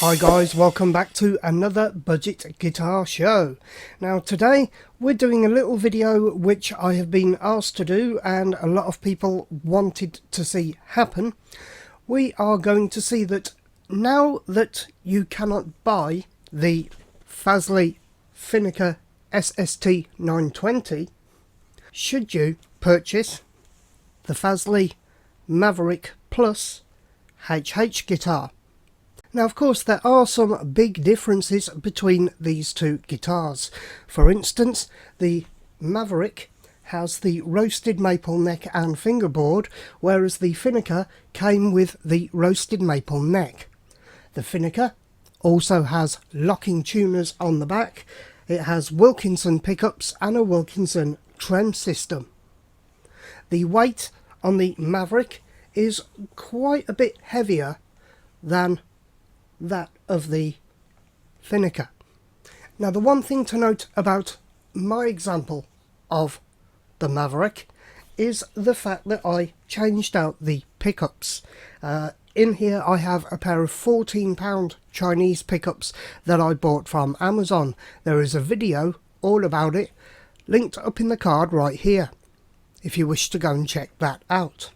Hi guys, welcome back to another budget guitar show. Now today we're doing a little video which I have been asked to do and a lot of people wanted to see happen. We are going to see that now that you cannot buy the Finnica SST 920, should you purchase the Maverick Plus HH guitar? Now of course there are some big differences between these two guitars. For instance, the Maverick has the roasted maple neck and fingerboard, whereas the Finnica came with the roasted maple neck. The Finnica also has locking tuners on the back. It has Wilkinson pickups and a Wilkinson trem system. The weight on the Maverick is quite a bit heavier than that of the Finnica. Now the one thing to note about my example of the Maverick is the fact that I changed out the pickups. In here I have a pair of £14 Chinese pickups that I bought from Amazon. There is a video all about it linked up in the card right here if you wish to go and check that out.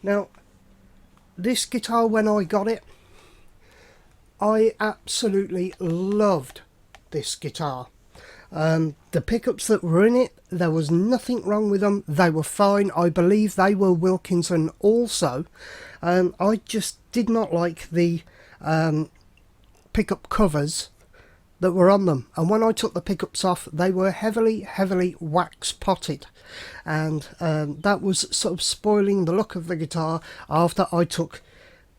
Now this guitar, when I got it, I absolutely loved this guitar. The pickups that were in it, there was nothing wrong with them. They were fine. I believe they were Wilkinson also. I just did not like the pickup covers that were on them, and when I took the pickups off they were heavily wax potted, and that was sort of spoiling the look of the guitar after I took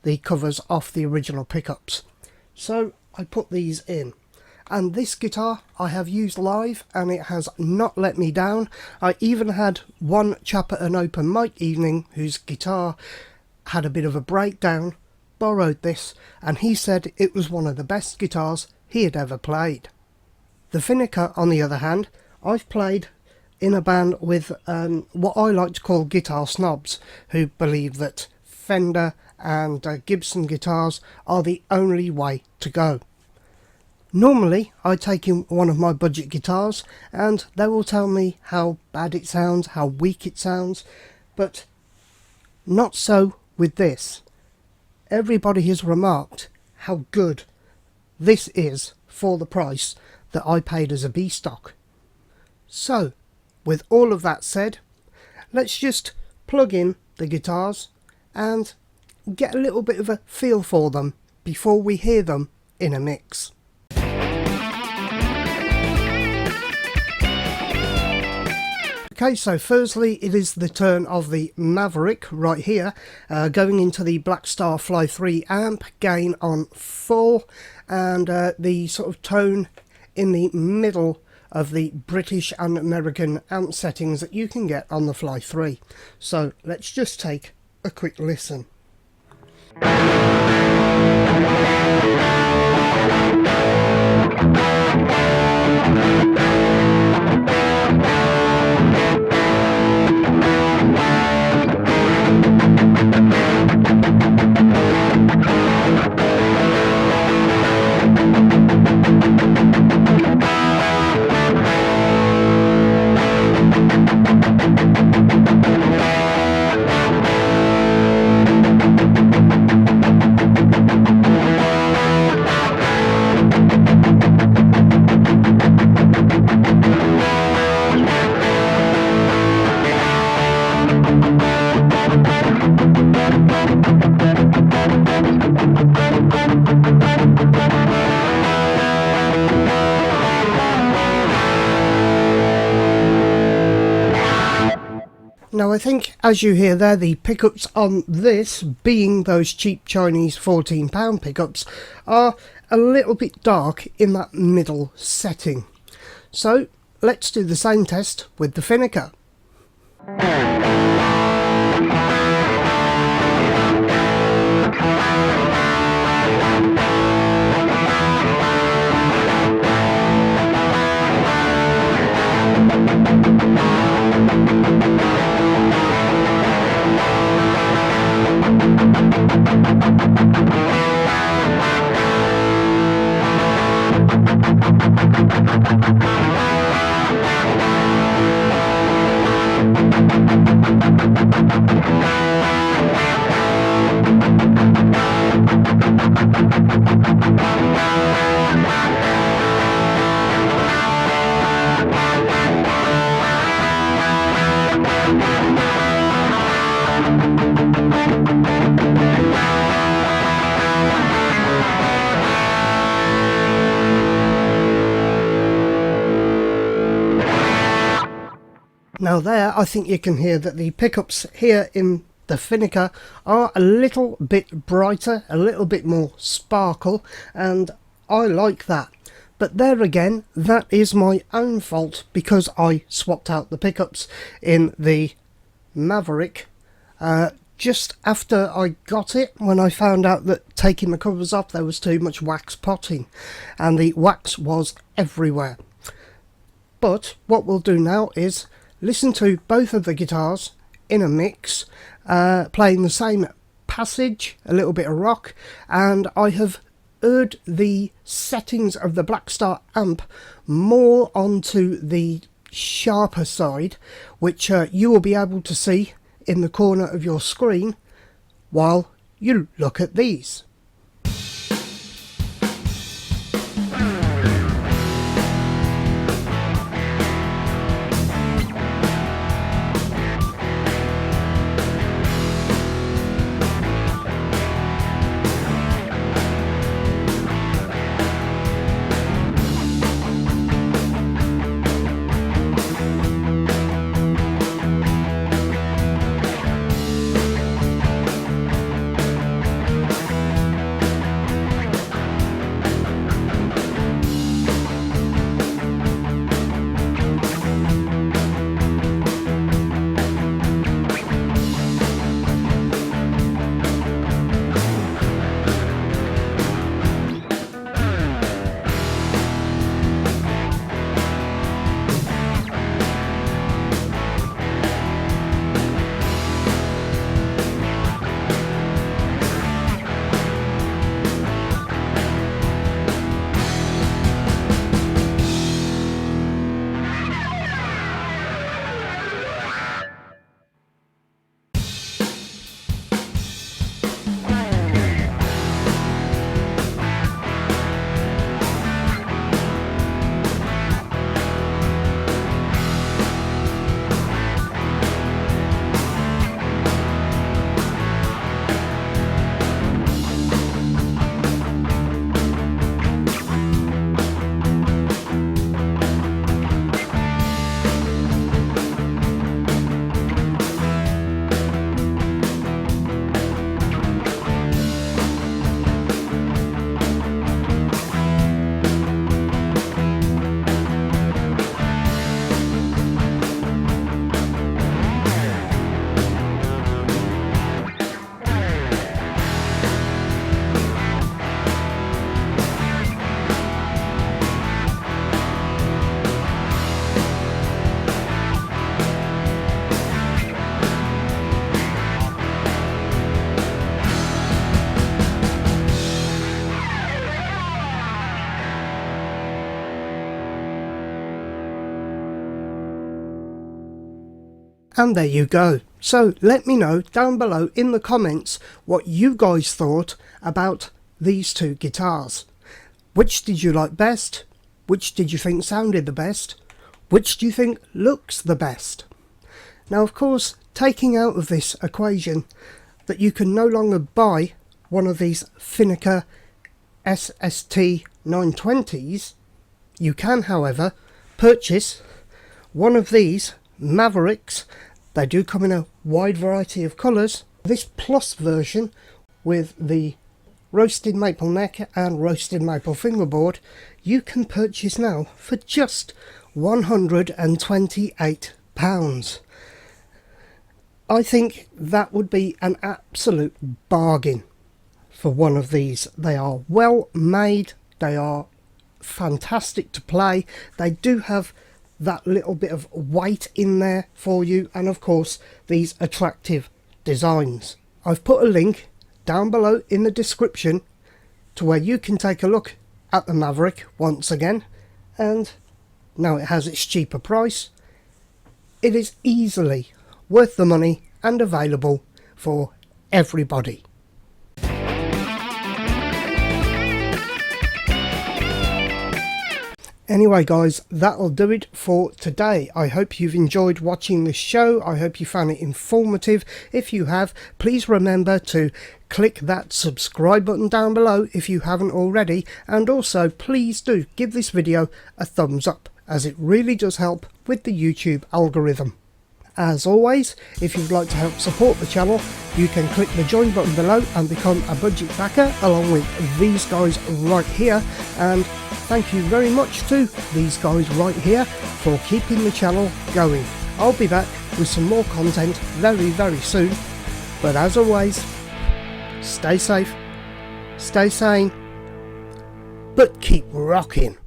the covers off the original pickups. So I put these in, and this guitar I have used live and it has not let me down. I even had one chap at an open mic evening whose guitar had a bit of a breakdown, borrowed this, and he said it was one of the best guitars he had ever played. The Finnica, on the other hand, I've played in a band with what I like to call guitar snobs, who believe that Fender and Gibson guitars are the only way to go. Normally I take in one of my budget guitars and they will tell me how bad it sounds, how weak it sounds, but not so with this. Everybody has remarked how good this is for the price that I paid as a B-stock. So with all of that said, let's just plug in the guitars and get a little bit of a feel for them before we hear them in a mix. Okay, so firstly it is the turn of the Maverick right here, going into the Black Star Fly 3 amp, gain on 4, and the sort of tone in the middle of the British and American amp settings that you can get on the Fly 3. So let's just take a quick listen. Now I think, as you hear there, the pickups on this, being those cheap Chinese £14 pickups, are a little bit dark in that middle setting. So let's do the same test with the Finnica. Now there, I think you can hear that the pickups here in the Finnica are a little bit brighter, a little bit more sparkle, and I like that. But there again, that is my own fault because I swapped out the pickups in the Maverick just after I got it, when I found out that taking the covers off there was too much wax potting and the wax was everywhere. But what we'll do now is listen to both of the guitars in a mix, playing the same passage, a little bit of rock, and I have heard the settings of the Blackstar amp more onto the sharper side, which you will be able to see in the corner of your screen while you look at these. And there you go. So let me know down below in the comments what you guys thought about these two guitars. Which did you like best? Which did you think sounded the best? Which do you think looks the best? Now, of course, taking out of this equation that you can no longer buy one of these Finnica SST 920s, you can, however, purchase one of these Mavericks. They do come in a wide variety of colours. This Plus version with the roasted maple neck and roasted maple fingerboard you can purchase now for just £128. I think that would be an absolute bargain for one of these. They are well made, they are fantastic to play, they do have that little bit of weight in there for you, and of course these attractive designs. I've put a link down below in the description to where you can take a look at the Maverick once again, and now it has its cheaper price. It is easily worth the money and available for everybody. Anyway guys, that'll do it for today. I hope you've enjoyed watching this show. I hope you found it informative. If you have, please remember to click that subscribe button down below if you haven't already, and also please do give this video a thumbs up, as it really does help with the YouTube algorithm. As always, if you'd like to help support the channel, you can click the join button below and become a budget backer along with these guys right here. And thank you very much to these guys right here for keeping the channel going. I'll be back with some more content very, very soon. But as always, stay safe, stay sane, but keep rocking.